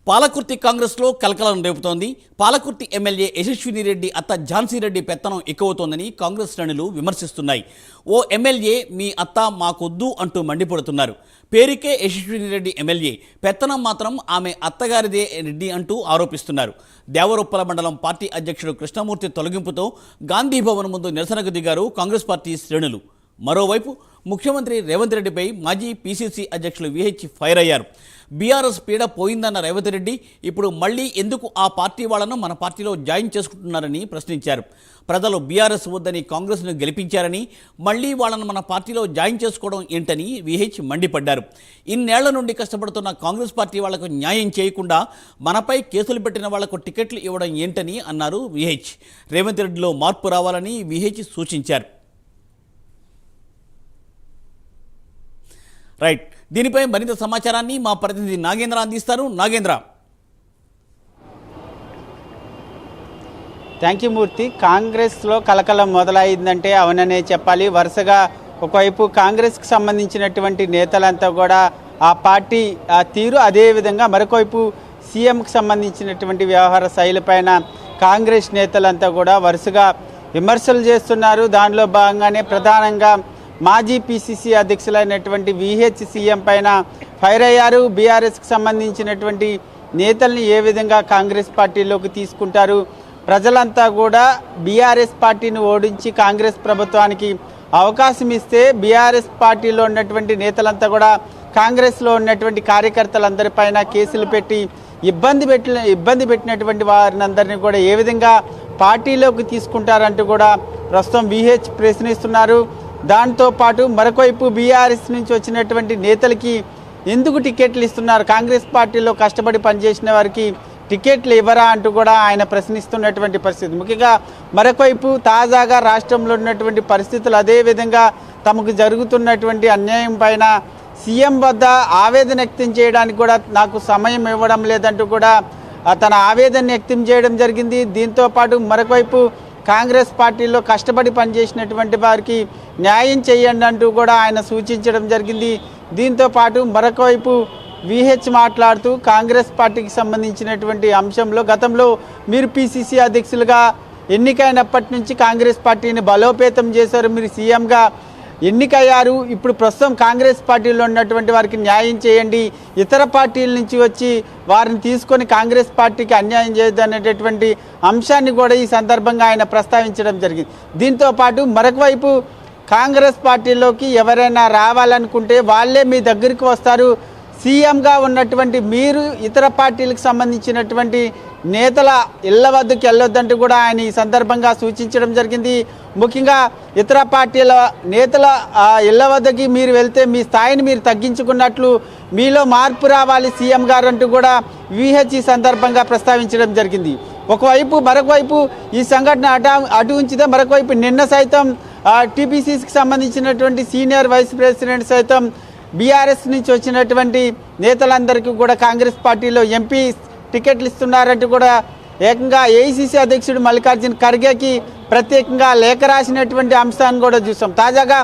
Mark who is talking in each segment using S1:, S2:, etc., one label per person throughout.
S1: పాలకుర్తి కాంగ్రెస్లో కలకలం రేపుతోంది. పాలకుర్తి ఎమ్మెల్యే యశస్విని రెడ్డి అత్త ఝాన్సీ రెడ్డి పెత్తనం ఎక్కువవుతోందని కాంగ్రెస్ శ్రేణులు విమర్శిస్తున్నాయి. ఓ ఎమ్మెల్యే మీ అత్త మాకొద్దు అంటూ మండిపడుతున్నారు. పేరుకే యశస్విని రెడ్డి ఎమ్మెల్యే, పెత్తనం మాత్రం ఆమె అత్తగారిదే రెడ్డి అంటూ ఆరోపిస్తున్నారు. దేవరొప్పల మండలం పార్టీ అధ్యక్షుడు కృష్ణమూర్తి తొలగింపుతో గాంధీ భవన్ ముందు నిరసనకు దిగారు కాంగ్రెస్ పార్టీ శ్రేణులు. మరోవైపు ముఖ్యమంత్రి రేవంత్ రెడ్డిపై మాజీ పీసీసీ అధ్యక్షులు విహెచ్ ఫైర్ అయ్యారు. బీఆర్ఎస్ పీడ పోయిందన్న రేవంత్ రెడ్డి ఇప్పుడు మళ్లీ ఎందుకు ఆ పార్టీ వాళ్లను మన పార్టీలో జాయిన్ చేసుకుంటున్నారని ప్రశ్నించారు. ప్రజలు బీఆర్ఎస్ వద్దని కాంగ్రెస్ను గెలిపించారని మళ్లీ వాళ్లను మన పార్టీలో జాయిన్ చేసుకోవడం ఏంటని విహెచ్ మండిపడ్డారు. ఇన్నేళ్ల నుండి కష్టపడుతున్న కాంగ్రెస్ పార్టీ వాళ్లకు న్యాయం చేయకుండా మనపై కేసులు పెట్టిన వాళ్లకు టికెట్లు ఇవ్వడం ఏంటని అన్నారు విహెచ్. రేవంత్ రెడ్డిలో మార్పు రావాలని విహెచ్ సూచించారు. రైట్, దీనిపై మరింత సమాచారాన్ని మా ప్రతినిధి నాగేంద్ర అందిస్తారు. నాగేంద్ర.
S2: థ్యాంక్ యూ మూర్తి. కాంగ్రెస్లో కలకలం మొదలైందంటే అవుననే చెప్పాలి. వరుసగా ఒకవైపు కాంగ్రెస్కి సంబంధించినటువంటి నేతలంతా కూడా ఆ పార్టీ ఆ తీరు, అదేవిధంగా మరొకవైపు సీఎంకి సంబంధించినటువంటి వ్యవహార శైలిపైన కాంగ్రెస్ నేతలంతా కూడా వరుసగా విమర్శలు చేస్తున్నారు. దానిలో భాగంగానే ప్రధానంగా మాజీ పీసీసీ అధ్యక్షులైనటువంటి విహెచ్ సీఎం పైన ఫైర్ అయ్యారు. బీఆర్ఎస్కి సంబంధించినటువంటి నేతల్ని ఏ విధంగా కాంగ్రెస్ పార్టీలోకి తీసుకుంటారు, ప్రజలంతా కూడా బీఆర్ఎస్ పార్టీని ఓడించి కాంగ్రెస్ ప్రభుత్వానికి అవకాశం ఇస్తే బీఆర్ఎస్ పార్టీలో ఉన్నటువంటి నేతలంతా కూడా కాంగ్రెస్లో ఉన్నటువంటి కార్యకర్తలందరిపైన కేసులు పెట్టి ఇబ్బంది పెట్టినటువంటి వారిని అందరినీ కూడా ఏ విధంగా పార్టీలోకి తీసుకుంటారంటూ కూడా ప్రస్తుతం విహెచ్ ప్రశ్నిస్తున్నారు. దాంతోపాటు మరొకవైపు బీఆర్ఎస్ నుంచి వచ్చినటువంటి నేతలకి ఎందుకు టికెట్లు ఇస్తున్నారు, కాంగ్రెస్ పార్టీలో కష్టపడి పనిచేసిన వారికి టికెట్లు ఇవ్వరా అంటూ కూడా ఆయన ప్రశ్నిస్తున్నటువంటి పరిస్థితి. ముఖ్యంగా మరొకవైపు తాజాగా రాష్ట్రంలో ఉన్నటువంటి పరిస్థితులు, అదేవిధంగా తమకు జరుగుతున్నటువంటి అన్యాయం పైన సీఎం వద్ద ఆవేదన వ్యక్తం చేయడానికి కూడా నాకు సమయం ఇవ్వడం లేదంటూ కూడా తన ఆవేదన వ్యక్తం చేయడం జరిగింది. దీంతోపాటు మరొకవైపు కాంగ్రెస్ పార్టీలో కష్టపడి పనిచేసినటువంటి వారికి న్యాయం చేయండి అంటూ కూడా ఆయన సూచించడం జరిగింది. దీంతోపాటు మరొకవైపు విహెచ్ మాట్లాడుతూ కాంగ్రెస్ పార్టీకి సంబంధించినటువంటి అంశంలో గతంలో మీరు పీసీసీ అధ్యక్షులుగా ఎన్నికైనప్పటి నుంచి కాంగ్రెస్ పార్టీని బలోపేతం చేశారు, మీరు సీఎంగా ఎన్నికయ్యారు. ఇప్పుడు ప్రస్తుతం కాంగ్రెస్ పార్టీలో ఉన్నటువంటి వారికి న్యాయం చేయండి, ఇతర పార్టీల నుంచి వచ్చి వారిని తీసుకొని కాంగ్రెస్ పార్టీకి అన్యాయం చేయొద్దనేటటువంటి అంశాన్ని కూడా ఈ సందర్భంగా ఆయన ప్రస్తావించడం జరిగింది. దీంతోపాటు మరొకవైపు కాంగ్రెస్ పార్టీలోకి ఎవరైనా రావాలనుకుంటే వాళ్ళే మీ దగ్గరికి వస్తారు, సీఎంగా ఉన్నటువంటి మీరు ఇతర పార్టీలకు సంబంధించినటువంటి నేతల ఇళ్ల వద్దకు వెళ్ళొద్దంటూ కూడా ఆయన ఈ సందర్భంగా సూచించడం జరిగింది. ముఖ్యంగా ఇతర పార్టీల నేతల ఇళ్ల వద్దకి మీరు వెళ్తే మీ స్థాయిని మీరు తగ్గించుకున్నట్లు, మీలో మార్పు రావాలి సీఎం గారు అంటూ కూడా విహెచ్ ఈ సందర్భంగా ప్రస్తావించడం జరిగింది. మరొకవైపు ఈ సంఘటన అటు ఉంచితే మరొకవైపు నిన్న సైతం టీపీసీసీకి సంబంధించినటువంటి సీనియర్ వైస్ ప్రెసిడెంట్ సైతం బీఆర్ఎస్ నుంచి వచ్చినటువంటి నేతలందరికీ కూడా కాంగ్రెస్ పార్టీలో ఎంపీ టికెట్లు ఇస్తున్నారంటూ కూడా ఏకంగా ఏఐసీసీ అధ్యక్షుడు మల్లికార్జున ఖర్గేకి ప్రత్యేకంగా లేఖ రాసినటువంటి అంశాన్ని కూడా చూసాం. తాజాగా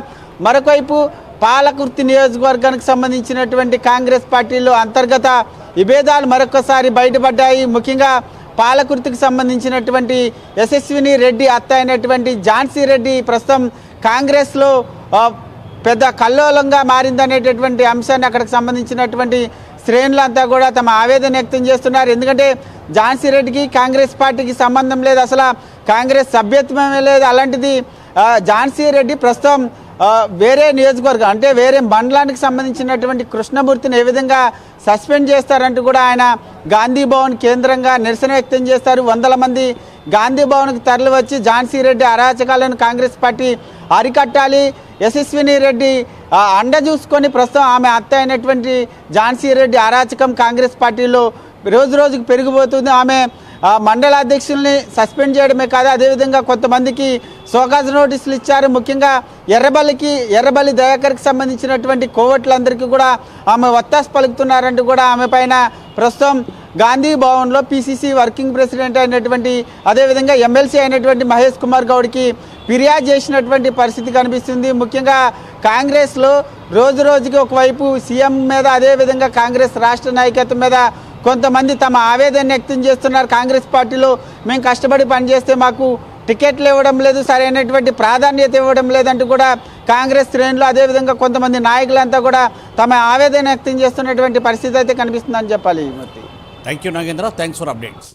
S2: మరొకవైపు పాలకుర్తి నియోజకవర్గానికి సంబంధించినటువంటి కాంగ్రెస్ పార్టీలో అంతర్గత విభేదాలు మరొకసారి బయటపడ్డాయి. ముఖ్యంగా పాలకుర్తికి సంబంధించినటువంటి యశస్విని రెడ్డి అత్త అయినటువంటి ఝాన్సీ రెడ్డి ప్రస్తుతం కాంగ్రెస్లో పెద్ద కల్లోలంగా మారిందనేటటువంటి అంశాన్ని అక్కడికి సంబంధించినటువంటి శ్రేణులంతా కూడా తమ ఆవేదన వ్యక్తం చేస్తున్నారు. ఎందుకంటే ఝాన్సీ రెడ్డికి కాంగ్రెస్ పార్టీకి సంబంధం లేదు, అసలు కాంగ్రెస్ సభ్యత్వమే లేదు. అలాంటిది ఝాన్సీ రెడ్డి ప్రస్తుతం వేరే నియోజకవర్గం అంటే వేరే మండలానికి సంబంధించినటువంటి కృష్ణమూర్తిని ఏ విధంగా సస్పెండ్ చేస్తారంటూ కూడా ఆయన గాంధీ భవన్ కేంద్రంగా నిరసన వ్యక్తం చేస్తారు. వందల మంది గాంధీ భవన్కి తరలి వచ్చి ఝాన్సీ రెడ్డి అరాచకాలను కాంగ్రెస్ పార్టీ అరికట్టాలి, యశస్విని రెడ్డి అండ చూసుకొని ప్రస్తుతం ఆమె అత్త అయినటువంటి ఝాన్సీ రెడ్డి అరాచకం కాంగ్రెస్ పార్టీలో రోజు రోజుకు పెరిగిపోతుంది. ఆమె మండల అధ్యక్షుల్ని సస్పెండ్ చేయడమే కాదు, అదేవిధంగా కొంతమందికి సోకాజ్ నోటీసులు ఇచ్చారు. ముఖ్యంగా ఎర్రబల్లి దయాకర్కి సంబంధించినటువంటి కోవట్లందరికీ కూడా ఆమె వత్తాసు పలుకుతున్నారంటూ కూడా ఆమె పైన ప్రస్తుతం గాంధీ భవన్లో పీసీసీ వర్కింగ్ ప్రెసిడెంట్ అయినటువంటి అదేవిధంగా ఎమ్మెల్సీ అయినటువంటి మహేష్ కుమార్ గౌడ్కి ఫిర్యాదు చేసినటువంటి పరిస్థితి కనిపిస్తుంది. ముఖ్యంగా కాంగ్రెస్లో రోజు రోజుకి ఒకవైపు సీఎం మీద అదేవిధంగా కాంగ్రెస్ రాష్ట్ర నాయకత్వం మీద కొంతమంది తమ ఆవేదన వ్యక్తం చేస్తున్నారు. కాంగ్రెస్ పార్టీలో మేము కష్టపడి పనిచేస్తే మాకు టికెట్లు ఇవ్వడం లేదు, సరైనటువంటి ప్రాధాన్యత ఇవ్వడం లేదంటూ కూడా కాంగ్రెస్ శ్రేణులు అదేవిధంగా కొంతమంది నాయకులంతా కూడా తమ ఆవేదన వ్యక్తం చేస్తున్నటువంటి పరిస్థితి అయితే కనిపిస్తుందని చెప్పాలి.
S1: Thank you Nagendra, thanks for updates.